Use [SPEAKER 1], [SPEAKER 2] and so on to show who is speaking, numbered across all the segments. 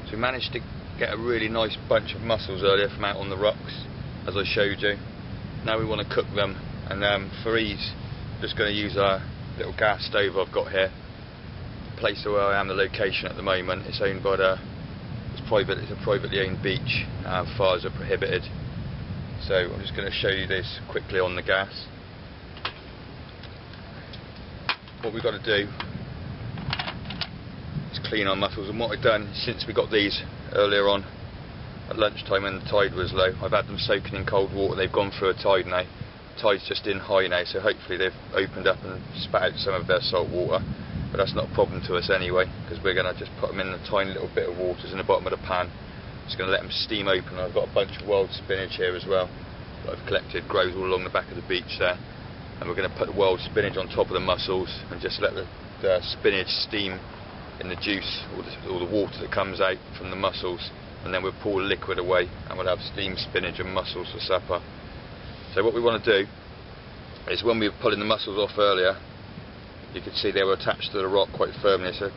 [SPEAKER 1] So we managed to get a really nice bunch of mussels earlier from out on the rocks, as I showed you. Now we want to cook them, and for ease, I'm just going to use a little gas stove I've got here. The place where I am, the location at the moment, it's owned by it's a privately owned beach. Fires are prohibited. So I'm just going to show you this quickly on the gas. What we've got to do is clean our mussels, and what I've done since we got these earlier on at lunchtime when the tide was low, I've had them soaking in cold water. They've gone through a tide now. The tide's just in high now, so hopefully they've opened up and spat out some of their salt water, but that's not a problem to us anyway, because we're going to just put them in a tiny little bit of waters in the bottom of the pan. Just going to let them steam open. I've got a bunch of wild spinach here as well that I've collected, grows all along the back of the beach there, and we're going to put the wild spinach on top of the mussels and just let the spinach steam in the juice or the water that comes out from the mussels, and then we'll pour the liquid away and we'll have steamed spinach and mussels for supper. So what we want to do is, when we were pulling the mussels off earlier, you could see they were attached to the rock quite firmly, so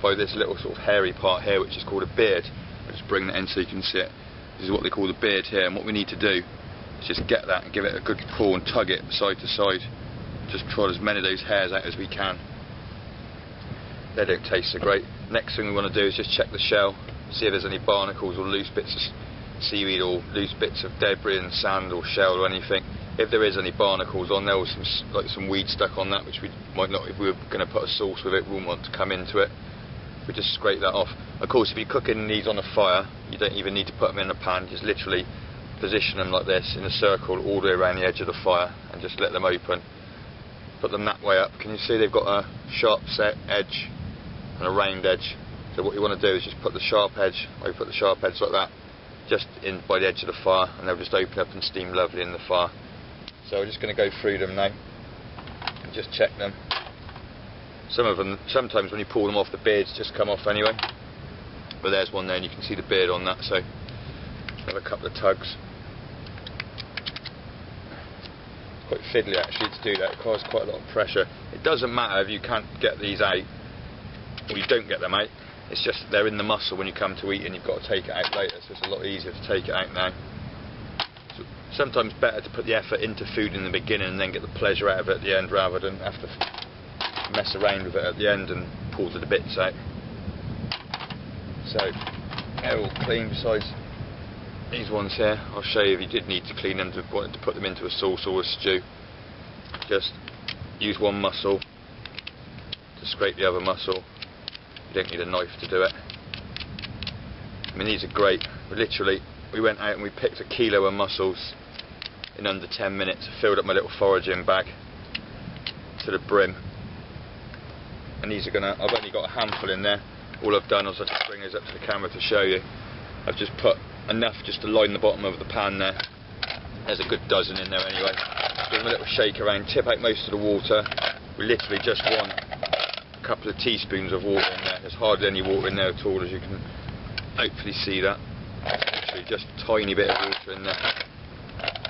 [SPEAKER 1] by this little sort of hairy part here, which is called a beard. I'll just bring that in so you can see it. This is what they call the beard here, and what we need to do is just get that and give it a good pull and tug it side to side. Just prod as many of those hairs out as we can. They don't taste so great. Next thing we want to do is just check the shell, see if there's any barnacles or loose bits of seaweed or loose bits of debris and sand or shell or anything. If there is any barnacles on there, or some weed stuck on that, which we might not, if we were going to put a sauce with it, we wouldn't want to come into it. We just scrape that off. Of course, if you're cooking these on a fire, you don't even need to put them in a pan. Just literally position them like this in a circle all the way around the edge of the fire and just let them open. Put them that way up. Can you see they've got a sharp set edge and a round edge? So what you want to do is just put the sharp edge, or you put the sharp edge like that, just in by the edge of the fire, and they'll just open up and steam lovely in the fire. So we're just going to go through them now and just check them. Some of them, sometimes when you pull them off, the beards just come off anyway. But there's one there, and you can see the beard on that. So have a couple of tugs. It's quite fiddly actually to do that. It requires quite a lot of pressure. It doesn't matter if you can't get these out, or you don't get them out. It's just they're in the mussel when you come to eat, and you've got to take it out later. So it's a lot easier to take it out now. So sometimes better to put the effort into food in the beginning and then get the pleasure out of it at the end, rather than have to mess around with it at the end and pull the bits out. So they're all clean, besides these ones here. I'll show you if you did need to clean them, wanted to put them into a sauce or a stew. Just use one mussel to scrape the other mussel. You don't need a knife to do it. I mean, these are great. We went out and we picked 1 kilo of mussels in under 10 minutes. I filled up my little foraging bag to the brim. And these are I've only got a handful in there. All I've done is I'll just bring those up to the camera to show you. I've just put enough just to line the bottom of the pan there. There's a good dozen in there anyway. Give them a little shake around, tip out most of the water. We literally just want a couple of teaspoons of water in there. There's hardly any water in there at all, as you can hopefully see that. Literally just a tiny bit of water in there.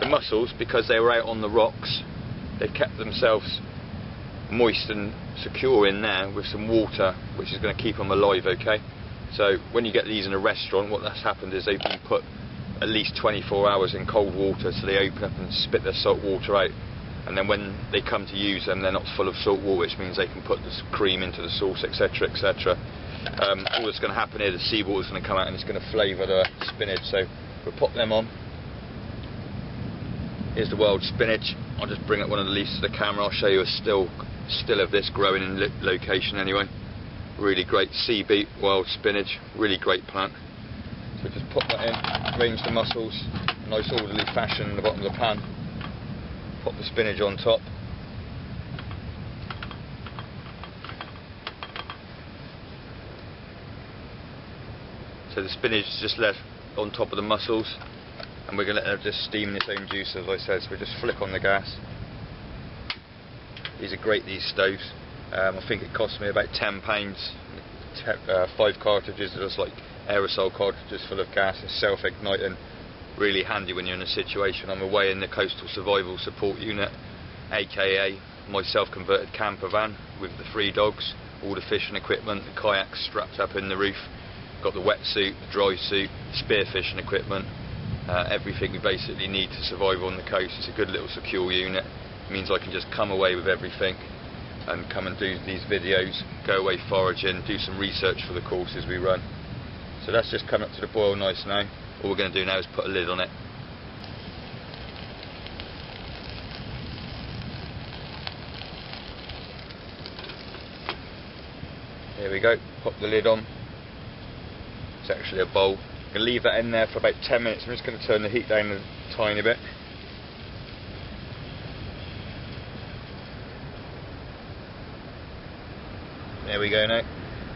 [SPEAKER 1] The mussels, because they were out on the rocks, they've kept themselves moist and secure in there with some water, which is going to keep them alive, okay? So when you get these in a restaurant, what that's happened is they've been put at least 24 hours in cold water, so they open up and spit their salt water out, and then when they come to use them, they're not full of salt water, which means they can put the cream into the sauce, etc, etc. All that's going to happen here, the seawater is going to come out and it's going to flavour the spinach. So we'll pop them on. Here's the wild spinach. I'll just bring up one of the leaves to the camera. I'll show you a still of this growing in location anyway. Really great sea beet wild spinach, really great plant. So just pop that in, arrange the mussels, a nice orderly fashion in the bottom of the pan. Pop the spinach on top. So the spinach is just left on top of the mussels, and we're going to let them just steam in its own juice, as I said. So we just flick on the gas. These are great, these stoves. I think it cost me about £10. 5 cartridges, just like aerosol cartridges full of gas. It's self-igniting, really handy when you're in a situation. I'm away in the Coastal Survival Support Unit, aka my self-converted camper van with the 3 dogs, all the fishing equipment, the kayaks strapped up in the roof. got the wetsuit, the dry suit, spearfishing equipment, everything we basically need to survive on the coast. It's a good little secure unit. It means I can just come away with everything and come and do these videos, go away foraging, do some research for the courses we run. So that's just come up to the boil nice now. All we're going to do now is put a lid on it. Here we go, pop the lid on. It's actually a bowl. I'm going to leave that in there for about 10 minutes. I'm just going to turn the heat down a tiny bit. There we go now.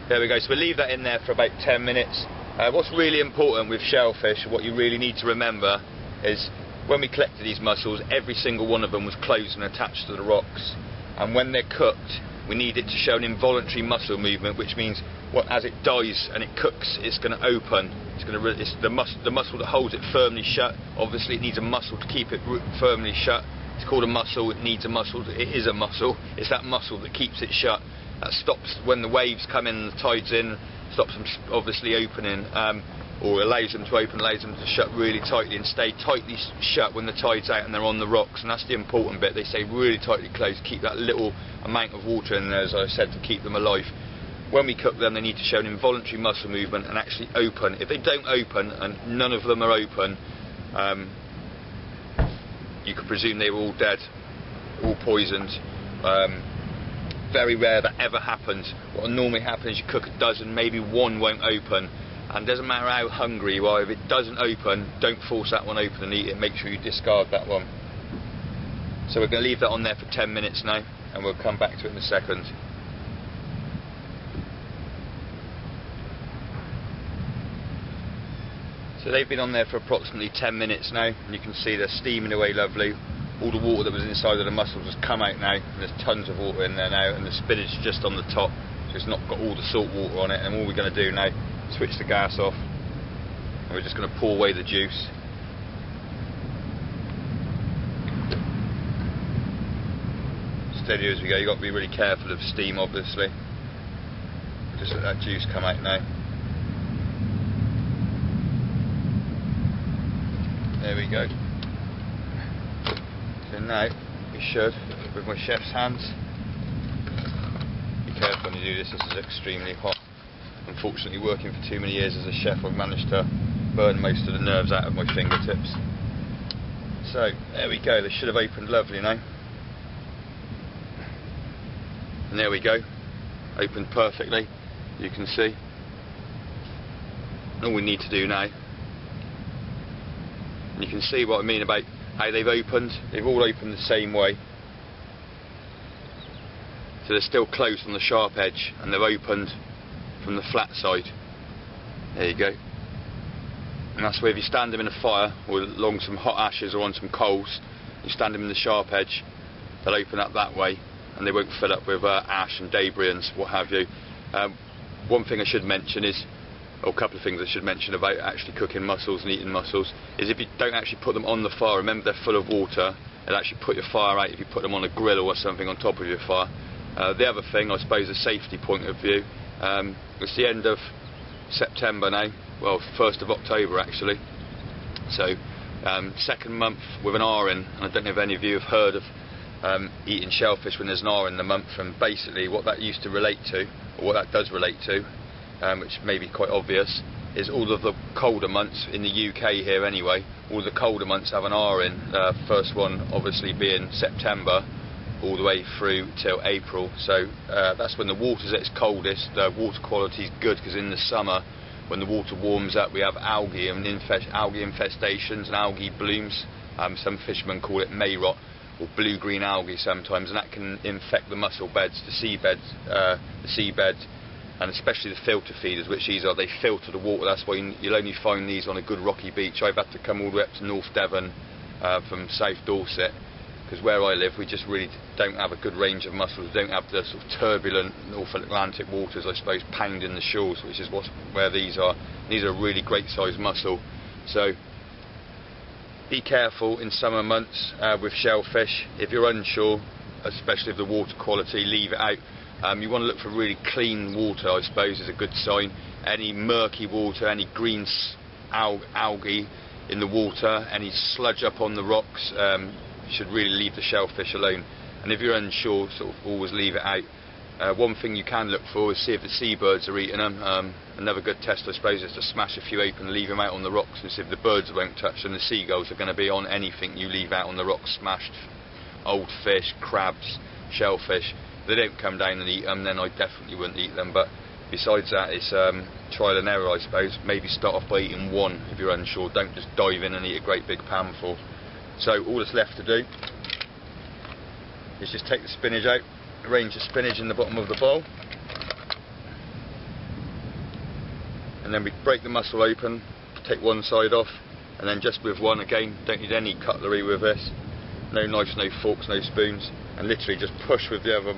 [SPEAKER 1] There we go. So we'll leave that in there for about 10 minutes. What's really important with shellfish, what you really need to remember, is when we collected these mussels, every single one of them was closed and attached to the rocks. And when they're cooked, we need it to show an involuntary muscle movement, which means as it dies and it cooks, it's going to open. It's the muscle that holds it firmly shut. Obviously, it needs a muscle to keep it firmly shut. It's called a mussel. It needs a muscle. It is a muscle. It's that muscle that keeps it shut. That stops when the waves come in and the tide's in. Stops them obviously opening, or allows them to open, allows them to shut really tightly and stay tightly shut when the tide's out and they're on the rocks. And that's the important bit. They stay really tightly closed, keep that little amount of water in there, as I said, to keep them alive. When we cook them, they need to show an involuntary muscle movement and actually open. If they don't open, and none of them are open, you could presume they were all dead, all poisoned. Very rare that ever happens. What normally happens is you cook a dozen, maybe one won't open, and it doesn't matter how hungry you are, if it doesn't open, don't force that one open and eat it. Make sure you discard that one. So we're going to leave that on there for 10 minutes now, and we'll come back to it in a second. So they've been on there for approximately 10 minutes now, and you can see they're steaming away lovely. All the water that was inside of the mussels has come out now, and there's tons of water in there now, and the spinach is just on the top, so it's not got all the salt water on it. And all we're going to do now, switch the gas off, and we're just going to pour away the juice. Steady as we go. You've got to be really careful of steam, obviously. Just let that juice come out now. There we go. So now we should, with my chef's hands, be careful when you do this. This is extremely hot. Unfortunately, working for too many years as a chef, I've managed to burn most of the nerves out of my fingertips. So there we go. They should have opened lovely now. And there we go. Opened perfectly. You can see. All we need to do now. You can see what I mean about how they've opened. They've all opened the same way. So they're still closed on the sharp edge, and they've opened from the flat side. There you go. And that's where if you stand them in a fire, or along some hot ashes or on some coals, you stand them in the sharp edge, they'll open up that way, and they won't fill up with ash and debris and what have you. One thing I should mention is, or a couple of things I should mention about actually cooking mussels and eating mussels, is if you don't actually put them on the fire, remember they're full of water, it'll actually put your fire out if you put them on a grill or something on top of your fire. The other thing, I suppose, a safety point of view, it's the end of September now, well, 1st of October actually, so second month with an R in, and I don't know if any of you have heard of eating shellfish when there's an R in the month, and basically what that used to relate to, or what that does relate to, which may be quite obvious, is all of the colder months in the UK here anyway, all the colder months have an R in, first one obviously being September, all the way through till April. So that's when the water's at its coldest. The water quality is good, because in the summer when the water warms up we have algae and algae infestations and algae blooms. Some fishermen call it mayrot or blue-green algae sometimes, and that can infect the mussel beds, the seabed, and especially the filter feeders, which these are. They filter the water. That's why you'll only find these on a good rocky beach. I've had to come all the way up to North Devon from South Dorset, because where I live we just really don't have a good range of mussels. We don't have the sort of turbulent North Atlantic waters, I suppose, pounding the shores, which is where these are. These are a really great sized mussel. So be careful in summer months with shellfish. If you're unsure, especially of the water quality, leave it out. You want to look for really clean water, I suppose, is a good sign. Any murky water, any green algae in the water, any sludge up on the rocks, you should really leave the shellfish alone. And if you're unsure, sort of always leave it out. One thing you can look for is see if the seabirds are eating them. Another good test, I suppose, is to smash a few open and leave them out on the rocks and see if the birds won't touch them. The seagulls are going to be on anything you leave out on the rocks, smashed old fish, crabs, shellfish. If they don't come down and eat them, then I definitely wouldn't eat them. But besides that, it's trial and error, I suppose. Maybe start off by eating one if you're unsure. Don't just dive in and eat a great big panful. So all that's left to do is just take the spinach out, arrange the spinach in the bottom of the bowl, and then we break the mussel open, take one side off, and then just with one, again, don't need any cutlery with this, no knives, no forks, no spoons, and literally just push with the other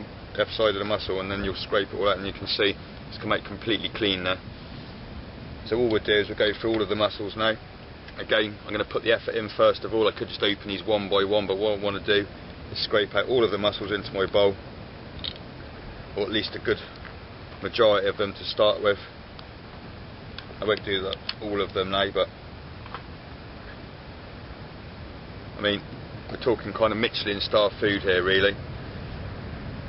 [SPEAKER 1] side of the mussel, and then you'll scrape it all out and you can see it's come out completely clean there. So all we'll do is we'll go through all of the mussels now. Again, I'm going to put the effort in first of all. I could just open these one by one, but what I want to do is scrape out all of the mussels into my bowl, or at least a good majority of them to start with. I won't do that all of them now, but I mean, we're talking kind of Michelin star food here really.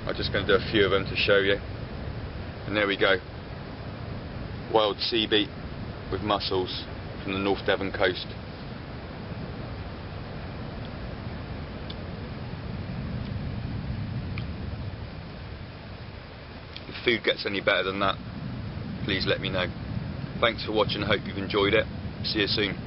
[SPEAKER 1] I'm just going to do a few of them to show you. And there we go, wild sea beet with mussels from the North Devon coast. If food gets any better than that, please let me know. Thanks for watching, I hope you've enjoyed it. See you soon.